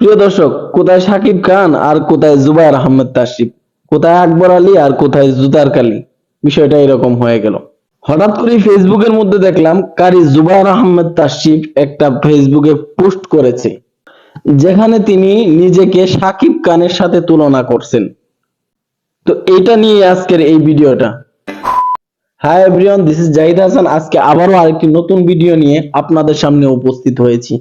প্রিয় দর্শক, কোথায় শাকিব খান আর কোথায় জুবায়ের আহমেদ তাসরিফ, কোথায় আকবর আলী আর কোথায় জুতার কালী। বিষয়টা এরকম হয়ে গেল। হঠাৎ করে ফেসবুকের মধ্যে দেখলাম কারি জুবায়ের আহমেদ তাসরিফ একটা ফেসবুকে পোস্ট করেছে, যেখানে তিনি নিজেকে শাকিব খানের সাথে তুলনা করছেন। তো এটা নিয়ে আজকের এই ভিডিওটা। Hi everyone, this is Zahid Hasan. আজকে আবারও আরেকটি নতুন ভিডিও নিয়ে আপনাদের সামনে উপস্থিত হয়েছি।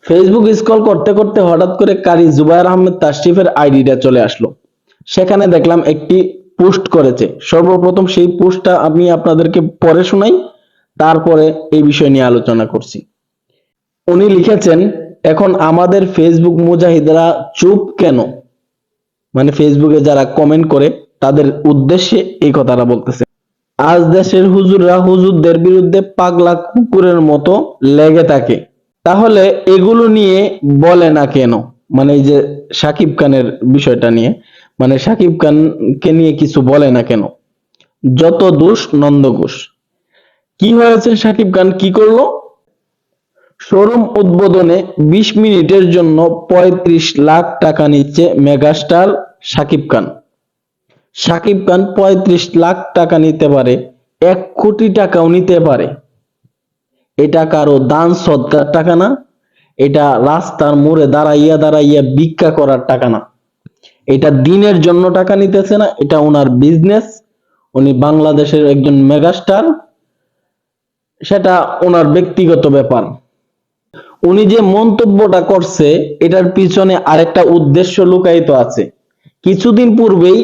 ফেসবুক স্ক্রল করতে করতে হঠাৎ করে কারি জুবায়ের আহমেদ তাশরিফের আইডিটা চলে আসলো। সেখানে দেখলাম একটি পোস্ট করেছে। সর্বপ্রথম সেই পোস্টটা আমি আপনাদেরকে পড়ে শোনাই, তারপরে এই বিষয় নিয়ে আলোচনা করছি। উনি লিখেছেন, এখন আমাদের ফেসবুক মুজাহিদরা চুপ কেন? মানে ফেসবুকে যারা কমেন্ট করে তাদের উদ্দেশ্যে এই কথাটা বলতেছে। আজ দেশের হুজুররা হুজুরদের বিরুদ্ধে পাগলা কুকুরের মতো লেগে থাকে, তাহলে এগুলো নিয়ে বলে না কেন? মানে এই যে শাকিব খানের বিষয়টা নিয়ে, মানে শাকিব খানকে নিয়ে কিছু বলে না কেন? যত দোষ নন্দ ঘোষ। কি হয়েছে? শাকিব খান কি করলো? শোরুম উদ্বোধনে 20 মিনিটের জন্য 35 লাখ টাকা নিচ্ছে মেগাস্টার শাকিব খান। শাকিব খান 35 লাখ টাকা নিতে পারে, 1 কোটি টাকাও নিতে পারে। এটা কারো দান সদকার টাকা না, এটা রাস্তার মোড়ে দাঁড়াইয়া দাঁড়াইয়া ভিক্ষা করার টাকা না, এটা দিনের জন্য টাকা নিতেছে না, এটা ওনার বিজনেস। উনি বাংলাদেশের একজন মেগাস্টার, সেটা ওনার ব্যক্তিগত ব্যাপার। উনি যে মন্তব্যটা করছে এটার পিছনে আরেকটা উদ্দেশ্য লুকায়িত আছে। কিছুদিন পূর্বেই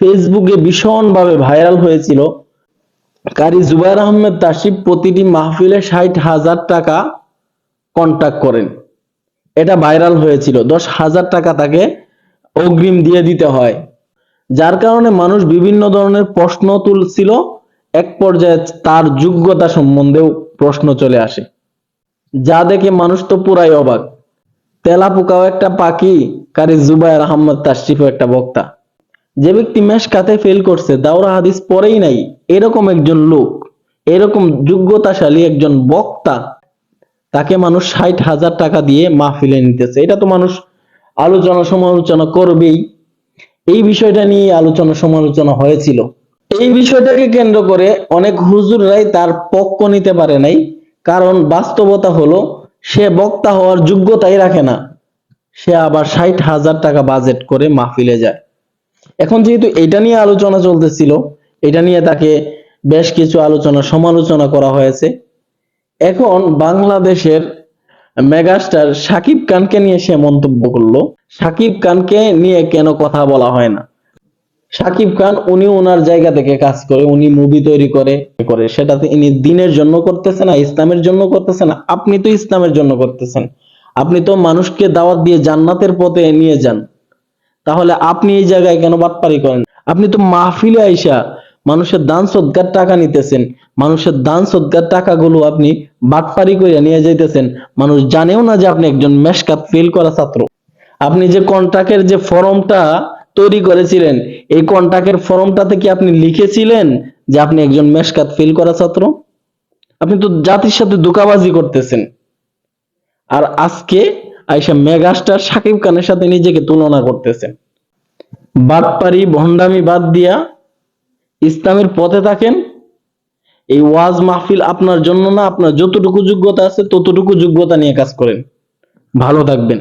ফেসবুকে ভীষণভাবে ভাইরাল হয়েছিল, কারি জুবায়ের আহমেদ তাসরিফ প্রতিটি মাহফিলে 60,000 টাকা কন্ট্যাক্ট করেন। এটা ভাইরাল হয়েছিল। 10,000 টাকা তাকে অগ্রিম দিয়ে দিতে হয়, যার কারণে মানুষ বিভিন্ন ধরনের প্রশ্ন তুলছিল। এক পর্যায়ে তার যোগ্যতা সম্বন্ধেও প্রশ্ন চলে আসে, যা দেখে মানুষ তো পুরাই অবাক। তেলাপোকাও একটা পাখি, কারি জুবায়ের আহমেদ তাশরিফও একটা বক্তা। যে ব্যক্তি মেশকাতে ফেল করছে, দাওরা হাদিস পড়েই নাই, এরকম একজন লোক, এরকম যোগ্যতাশালী একজন বক্তা, তাকে মানুষ 60,000 টাকা দিয়ে মাহফিলে নিতেছে। এটা তো মানুষ আলোচনা সমালোচনা করবেই। এই বিষয়টা নিয়ে আলোচনা সমালোচনা হয়েছিল। এই বিষয়টাকে কেন্দ্র করে অনেক হুজুররাই তার পক্ষ নিতে পারে নাই, কারণ বাস্তবতা হলো সে বক্তা হওয়ার যোগ্যতাই রাখে না। সে আবার 60,000 টাকা বাজেট করে মাহফিলে যায়। এখন যেহেতু এটা নিয়ে আলোচনা চলতেছিল, এটা নিয়ে তাকে বেশ কিছু আলোচনা সমালোচনা করা হয়েছে। এখন বাংলাদেশের মেগাস্টার শাকিব খানকে নিয়ে সে মন্তব্য করলো, শাকিব খানকে নিয়ে কেন কথা বলা হয় না? শাকিব খান উনি ওনার জায়গা থেকে কাজ করে, উনি মুভি তৈরি করে, সেটাতে ইনি দিনের জন্য করতেছেন না, ইসলামের জন্য করতেছেন না। আপনি তো ইসলামের জন্য করতেছেন, আপনি তো মানুষকে দাওয়াত দিয়ে জান্নাতের পথে নিয়ে যান। তাহলে আপনি এই জায়গায় কেন বাটপারি করেন? আপনি তো মাহফিলে আইসা মানুষের দান সদকার টাকা নিতেছেন, মানুষের দান সদকার টাকাগুলো আপনি বাটপারি করে নিয়ে যাইতেছেন। মানুষ জানেও না যে আপনি একজন মেশকাত ফেল করা ছাত্র। আপনি যে কন্ট্রাক্টের যে ফর্মটা তৈরি করেছিলেন, এই কন্ট্রাক্টের ফর্মটাতে কি আপনি লিখেছিলেন যে আপনি একজন মেশকাত ফেল করা ছাত্র? আপনি তো জাতির সাথে ধোঁকাবাজি করতেছেন। আর আজকে আইসা মেগাস্টার শাকিব খানের সাথে নিজেকে তুলনা করতেছেন। বাটপারি ভন্ডামি বাদ দিয়া ইসলামের পথে থাকেন। এই ওয়াজ মাহফিল আপনার জন্য না, আপনার যতটুকু যোগ্যতা আছে ততটুকু যোগ্যতা নিয়ে কাজ করেন। ভালো থাকবেন।